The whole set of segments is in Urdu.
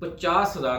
50,000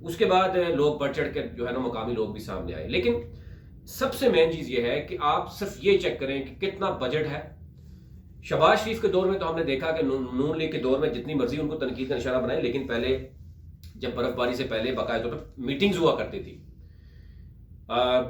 اس کے بعد لوگ بڑھ چڑھ کے جو ہے نا مقامی لوگ بھی سامنے آئے. لیکن سب سے مین چیز یہ ہے کہ آپ صرف یہ چیک کریں کہ کتنا بجٹ ہے. شہباز شریف کے دور میں تو ہم نے دیکھا کہ نون لیگ کے دور میں جتنی مرضی ان کو تنقید کا نشانہ بنائے، لیکن پہلے جب برف باری سے پہلے باقاعدہ طور پر میٹنگز ہوا کرتی تھی،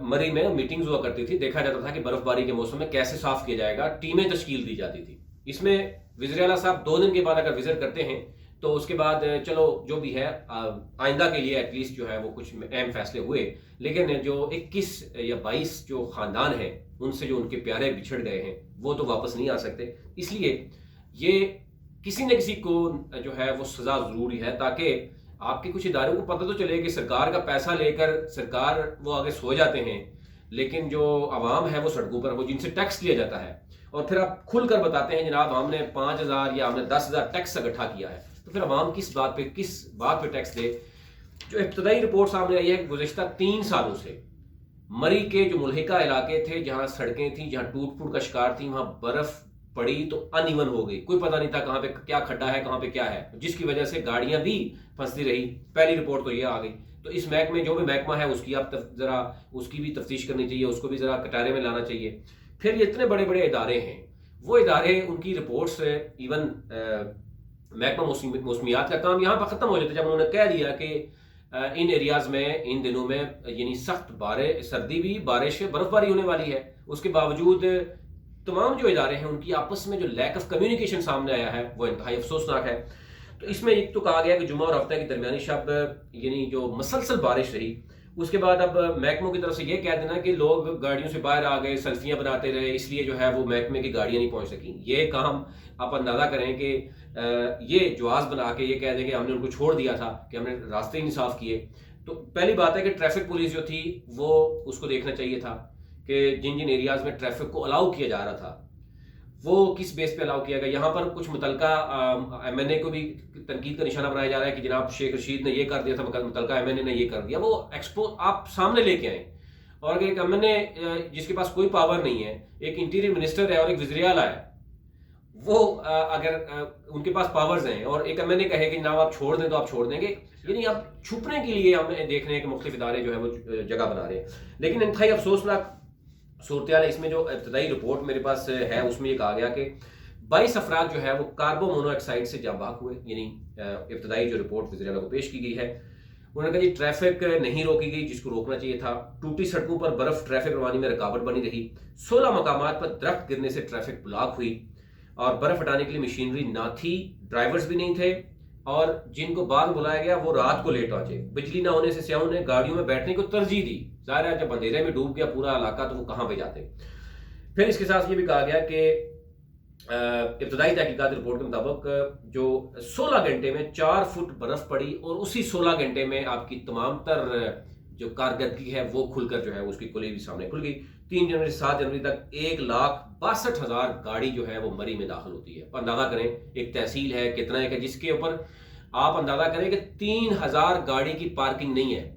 مری میں میٹنگز ہوا کرتی تھی، دیکھا جاتا تھا کہ برف باری کے موسم میں کیسے صاف کیا جائے گا، ٹیمیں تشکیل دی جاتی تھی. اس میں وزیر اعلیٰ صاحب 2 دن کے بعد اگر وزٹ کرتے ہیں تو اس کے بعد چلو جو بھی ہے آئندہ کے لیے ایٹ لیسٹ جو ہے وہ کچھ اہم فیصلے ہوئے. لیکن جو 21 یا 22 جو خاندان ہیں ان سے جو ان کے پیارے بچھڑ گئے ہیں وہ تو واپس نہیں آ سکتے. اس لیے یہ کسی نہ کسی کو جو ہے وہ سزا ضروری ہے، تاکہ آپ کے کچھ اداروں کو پتہ تو چلے کہ سرکار کا پیسہ لے کر سرکار وہ آگے سو جاتے ہیں، لیکن جو عوام ہے وہ سڑکوں پر، وہ جن سے ٹیکس لیا جاتا ہے، اور پھر آپ کھل کر بتاتے ہیں جناب ہم نے 5,000 یا ہم نے 10,000 ٹیکس اکٹھا کیا ہے، تو پھر عوام کس بات پہ ٹیکس دے. جو ابتدائی رپورٹ سامنے آئی ہے کہ گزشتہ 3 سالوں سے مری کے جو ملحقہ علاقے تھے، جہاں سڑکیں تھیں، جہاں ٹوٹ پھوٹ کا شکار تھی، وہاں برف پڑی تو ان ایون ہو گئی، کوئی پتہ نہیں تھا کہاں پہ کیا کھڈا ہے، کہاں پہ کیا ہے، جس کی وجہ سے گاڑیاں بھی پھنستی رہی. پہلی رپورٹ تو یہ آ گئی. تو اس محکمے جو بھی محکمہ ہے اس کی آپ ذرا اس کی بھی تفتیش کرنی چاہیے، اس کو بھی ذرا کٹارے میں لانا چاہیے. پھر یہ اتنے بڑے بڑے ادارے ہیں، وہ ادارے ان کی رپورٹس ایون محکمہ موسمیات کا کام یہاں پر ختم ہو جاتا ہے جب انہوں نے کہہ دیا کہ ان ایریاز میں ان دنوں میں یعنی سخت سردی بھی، بارش، برف باری ہونے والی ہے. اس کے باوجود تمام جو ادارے ہیں ان کی آپس میں جو لیک آف کمیونیکیشن سامنے آیا ہے وہ انتہائی افسوسناک ہے. تو اس میں ایک تو کہا گیا کہ جمعہ اور ہفتہ کی درمیانی شب یعنی جو مسلسل بارش رہی، اس کے بعد اب محکموں کی طرف سے یہ کہہ دینا کہ لوگ گاڑیوں سے باہر آ گئے، سیلفیاں بناتے رہے، اس لیے جو ہے وہ محکمے کی گاڑیاں نہیں پہنچ سکیں. یہ کام آپ اندازہ کریں کہ یہ جواز بنا کے یہ کہہ دیں کہ ہم نے ان کو چھوڑ دیا تھا، کہ ہم نے راستے ہی نہیں صاف کیے. تو پہلی بات ہے کہ ٹریفک پولیس جو تھی وہ اس کو دیکھنا چاہیے تھا کہ جن ایریاز میں ٹریفک کو الاؤ کیا جا رہا تھا وہ کس بیس پہ الاؤ کیا گیا. یہاں پر کچھ متعلقہ ایم این اے کو بھی تنقید کا نشانہ بنایا جا رہا ہے کہ جناب شیخ رشید نے یہ کر دیا تھا، متعلقہ ایم این اے نے یہ کر دیا. وہ آپ سامنے لے کے آئیں. اور اگر ایک ایم این اے جس کے پاس کوئی پاور نہیں ہے، ایک انٹیریئر منسٹر ہے اور ایک وزیر اعلیٰ ہے، وہ اگر ان کے پاس پاورز ہیں اور ایک ایم این اے کہے کہ جناب آپ چھوڑ دیں تو آپ چھوڑ دیں گے، یعنی اب چھپنے کے لیے ہم دیکھ رہے ہیں کہ مختلف ادارے جو ہے وہ جگہ بنا رہے ہیں. لیکن انتہائی افسوسناک صورتحال ہے. اس میں جو ابتدائی رپورٹ میرے پاس ہے اس میں یہ کہا گیا کہ 22 افراد جو ہے وہ کاربو مونو آکسائڈ سے جاں بحق ہوئے. یعنی ابتدائی جو رپورٹ وزیر اعلیٰ کو پیش کی گئی ہے، انہوں نے کہا جی ٹریفک نہیں روکی گئی جس کو روکنا چاہیے تھا، ٹوٹی سڑکوں پر برف ٹریفک روانی میں رکاوٹ بنی رہی، 16 مقامات پر درخت گرنے سے ٹریفک بلاک ہوئی، اور برف ہٹانے کے لیے مشینری نہ تھی، ڈرائیورز بھی نہیں تھے، اور جن کو بعد بلایا گیا وہ رات کو لیٹ پہنچے. بجلی نہ ہونے سے سیاحوں نے گاڑیوں میں بیٹھنے کو ترجیح دی. ظاہر ہے جب اندھیرے میں ڈوب گیا پورا علاقہ تو وہ کہاں پہ جاتے. پھر اس کے ساتھ یہ بھی کہا گیا کہ ابتدائی تحقیقات رپورٹ کے مطابق جو 16 گھنٹے میں 4 فٹ برف پڑی، اور اسی 16 گھنٹے میں آپ کی تمام تر جو کارکردگی ہے وہ کھل کر جو ہے اس کی کلی بھی سامنے کھل گئی. 3 جنوری سے 7 جنوری تک 1,62,000 گاڑی جو ہے وہ مری میں داخل ہوتی ہے. اندازہ کریں ایک تحصیل ہے کتنا ہے کہ جس کے اوپر آپ اندازہ کریں کہ 3,000 گاڑی کی پارکنگ نہیں ہے.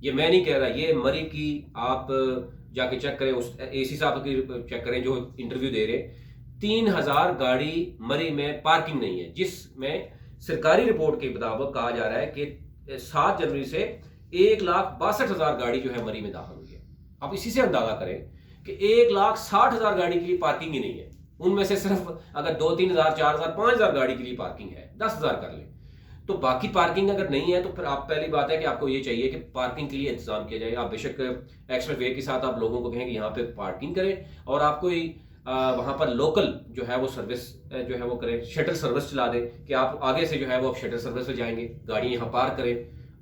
یہ میں نہیں کہہ رہا، یہ مری کی آپ جا کے چیک کریں، اس اے سی صاحب کی چیک کریں جو انٹرویو دے رہے. 3,000 گاڑی مری میں پارکنگ نہیں ہے، جس میں سرکاری رپورٹ کے مطابق کہا جا رہا ہے کہ 7 جنوری سے 1,62,000 گاڑی جو ہے مری میں داخل ہوئی ہے. آپ اسی سے اندازہ کریں کہ 1,60,000 گاڑی کے لیے پارکنگ ہی نہیں ہے. ان میں سے صرف اگر 2-3,000 4,000 5,000 گاڑی کے لیے پارکنگ ہے، 10,000 کر لیں، تو باقی پارکنگ اگر نہیں ہے تو پھر آپ پہلی بات ہے کہ آپ کو یہ چاہیے کہ پارکنگ کے لیے انتظام کیا جائے. آپ بے شک ایکسپریس وے کے ساتھ آپ لوگوں کو کہیں کہ یہاں پہ پارکنگ کریں، اور آپ کوئی وہاں پر لوکل جو ہے وہ سروس جو ہے وہ کریں، شٹل سروس چلا دیں کہ آپ آگے سے جو ہے وہ شٹل سروس پہ جائیں گے، گاڑی یہاں پارک کریں.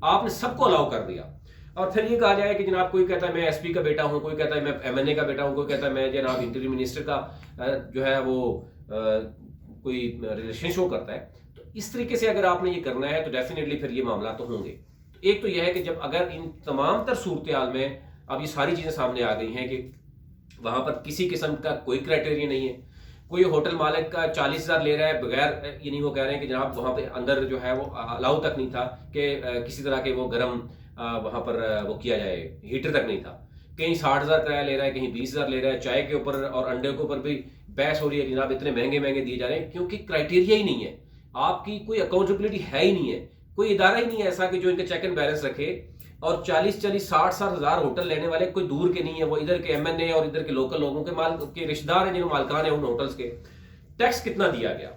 آپ نے سب کو الاؤ کر دیا. اور پھر یہ کہا جائے کہ جناب کوئی کہتا ہے میں ایس پی کا بیٹا ہوں، کوئی کہتا ہے میں ایم این اے کا بیٹا ہوں، کوئی کہتا ہے میں جناب انٹیریئر منسٹر کا جو ہے وہ کوئی ریلیشن شو کرتا ہے. تو اس طریقے سے اگر آپ نے یہ کرنا ہے تو ڈیفینیٹلی پھر یہ معاملات تو ہوں گے. ایک تو یہ ہے کہ جب اگر ان تمام تر صورتحال میں اب یہ ساری چیزیں سامنے آ گئی ہیں کہ وہاں پر کسی قسم کا کوئی کرائٹیریا نہیں ہے، کوئی ہوٹل مالک کا 40,000 لے رہا ہے بغیر، یعنی وہ کہہ رہے ہیں کہ جناب وہاں پہ اندر جو ہے وہ الاؤ تک نہیں تھا کہ کسی طرح کے وہ گرم وہاں پر وہ کیا جائے، ہیٹر تک نہیں تھا. کہیں 60,000 کرایہ لے رہا ہے، کہیں 20,000 لے رہا ہے. چائے کے اوپر اور انڈے کے اوپر بھی بحث ہو رہی ہے جناب اتنے مہنگے دیے جا رہے ہیں، کیونکہ کرائٹیریا ہی نہیں ہے. آپ کی کوئی اکاؤنٹیبلٹی ہے ہی نہیں ہے. کوئی ادارہ ہی نہیں ہے ایسا کہ جو ان کے چیک اینڈ بیلنس رکھے. اور 40-60 ہزار ہوٹل لینے والے کوئی دور کے نہیں ہے, وہ ادھر کے ایم این اے اور ادھر کے لوکل لوگوں کے رشتہ دار ہیں, جن مالکان ہیں ان ہوٹلس کے. ٹیکس کتنا دیا گیا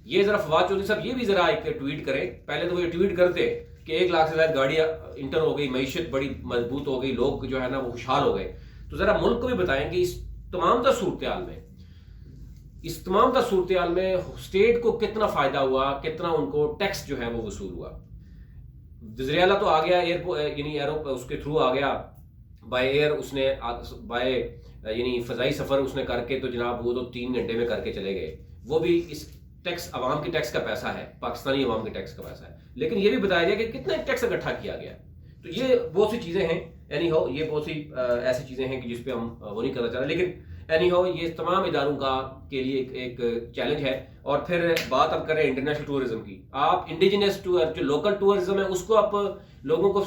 یہ ذرا فواد چودھری صاحب یہ بھی ذرا ایک ٹویٹ کریں. پہلے تو وہ یہ ٹویٹ کرتے کہ 1 لاکھ سے زیادہ گاڑیاں انٹر ہو گئی, معیشت بڑی مضبوط ہو گئی, لوگ جو ہے نا وہ خوشحال ہو گئے. تو ذرا ملک کو بھی بتائیں کہ اس تمام تر صورتحال میں اسٹیٹ کو کتنا فائدہ ہوا, کتنا ان کو ٹیکس جو ہے وہ وصول ہوا. وزیر اعلیٰ تو آ گیا ایئرپورٹ, یعنی اس کے تھرو آ گیا بائی ایئر, اس نے بائی یعنی فضائی سفر اس نے کر کے, تو جناب وہ تو 3 گھنٹے میں کر کے چلے گئے. وہ بھی اس ٹیکس عوام کی ٹیکس کا پیسہ ہے, پاکستانی عوام کے ٹیکس کا پیسہ ہے. لیکن یہ بھی بتایا گیا کہ کتنا ٹیکس اکٹھا کیا گیا. تو یہ بہت سی چیزیں ہیں, اینی ہاؤ یہ بہت سی ایسی چیزیں ہیں کہ جس پہ ہم وہ نہیں کرنا چاہ رہے. لیکن اینی ہاؤ یہ تمام اداروں کے لیے ایک چیلنج ہے. اور پھر بات اب کریں انٹرنیشنل ٹورزم کی. آپ انڈیجنس ٹور جو لوکل ٹورزم ہے اس کو آپ لوگوں کو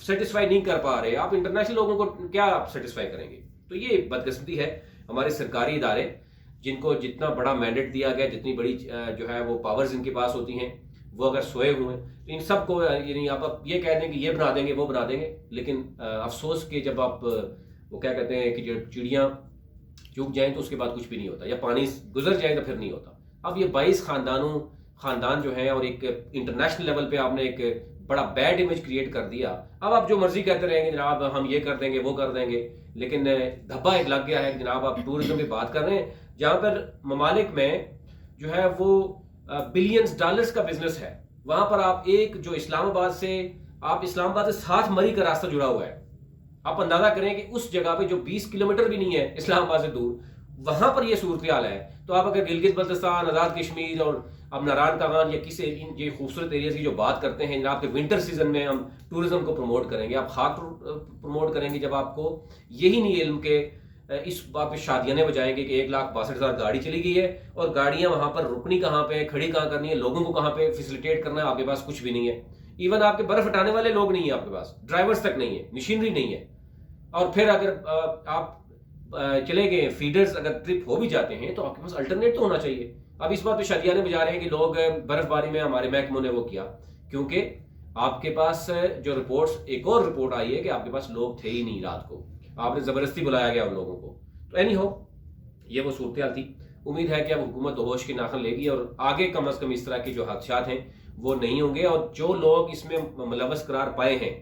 سیٹسفائی نہیں کر پا رہے, آپ انٹرنیشنل لوگوں کو کیا آپ سیٹسفائی کریں گے؟ تو یہ بدقسمتی ہے. ہمارے سرکاری ادارے جن کو جتنا بڑا مینڈیٹ دیا گیا, جتنی بڑی جو ہے وہ پاورز ان کے پاس ہوتی ہیں, وہ اگر سوئے ہوئے ہیں تو ان سب کو یعنی آپ یہ کہہ دیں کہ یہ بنا دیں گے وہ بنا دیں گے. لیکن افسوس کہ جب آپ وہ کیا کہتے ہیں کہ جو چڑیاں چوک جائیں تو اس کے بعد کچھ بھی نہیں ہوتا, یا پانی گزر جائے تو پھر نہیں ہوتا. اب یہ 22 خاندان جو ہیں, اور ایک انٹرنیشنل لیول پہ آپ نے ایک بڑا بیڈ امیج کریٹ کر دیا. اب آپ جو مرضی کہتے رہیں گے جناب ہم یہ کر دیں گے وہ کر دیں گے, لیکن دھبا ایک لگ گیا ہے کہ جناب آپ ٹورزم کی بات کر رہے ہیں جہاں پر ممالک میں جو ہے وہ بلینز ڈالرز کا بزنس ہے. وہاں پر آپ ایک جو اسلام آباد سے 7 مری کا راستہ جڑا ہوا ہے. آپ اندازہ کریں کہ اس جگہ پہ جو 20 کلومیٹر بھی نہیں ہے اسلام آباد سے دور, وہاں پر یہ صورتحال ہے. تو آپ اگر گلگت بلتستان, آزاد کشمیر اور اب ناران کاغان یا کسی یہ خوبصورت ایریاز کی جو بات کرتے ہیں جناب کہ ونٹر سیزن میں ہم ٹورزم کو پروموٹ کریں گے, آپ خاک پروموٹ کریں گے, جب آپ کو یہی نہیں علم کہ اس بات پہ شادیاں بجائیں گے کہ 1,62,000 گاڑی چلی گئی ہے, اور گاڑیاں وہاں پر رکنی کہاں پہ, کھڑی کہاں کرنی ہے, لوگوں کو کہاں پہ فیسیلیٹیٹ کرنا ہے, آپ کے پاس کچھ بھی نہیں ہے. ایون آپ کے برف ہٹانے والے لوگ نہیں ہیں, آپ کے پاس ڈرائیورز تک نہیں ہے, مشینری نہیں ہے. اور پھر اگر آپ چلے گئے فیڈرز اگر ٹرپ ہو بھی جاتے ہیں تو آپ کے پاس الٹرنیٹ تو ہونا چاہیے. اب اس بات پہ شادیانے بجا رہے ہیں کہ لوگ برف باری میں ہمارے محکموں نے وہ کیا, کیونکہ آپ کے پاس جو رپورٹس, ایک اور رپورٹ آئی ہے کہ آپ کے پاس لوگ تھے ہی نہیں رات کو, آپ نے زبردستی بلایا گیا ان لوگوں کو. تو اینی ہو یہ وہ صورتحال تھی. امید ہے کہ اب حکومت ہوش کے ناخن لے گی اور آگے کم از کم اس طرح کے جو حادثات ہیں وہ نہیں ہوں گے. اور جو لوگ اس میں ملوث قرار پائے ہیں,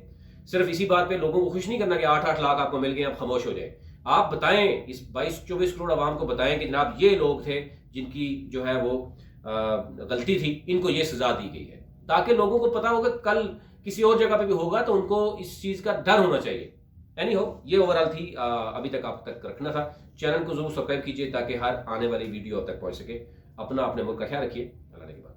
صرف اسی بات پہ لوگوں کو خوش نہیں کرنا کہ 8-8 لاکھ آپ کو مل گئے آپ خاموش ہو جائیں. آپ بتائیں اس 22-24 کروڑ عوام کو بتائیں کہ جناب یہ لوگ تھے جن کی جو ہے وہ غلطی تھی, ان کو یہ سزا دی گئی ہے, تاکہ لوگوں کو پتا ہوگا کل کسی اور جگہ پہ بھی ہوگا تو ان کو اس چیز کا ڈر ہونا چاہیے. اینی ہو یہ اوورال تھی, ابھی تک آپ تک رکھنا تھا. چینل کو ضرور سبسکرائب کیجیے تاکہ ہر آنے والی ویڈیو آپ تک پہنچ سکے. اپنے ملک کا خیال رکھیے. اللہ نے کے بعد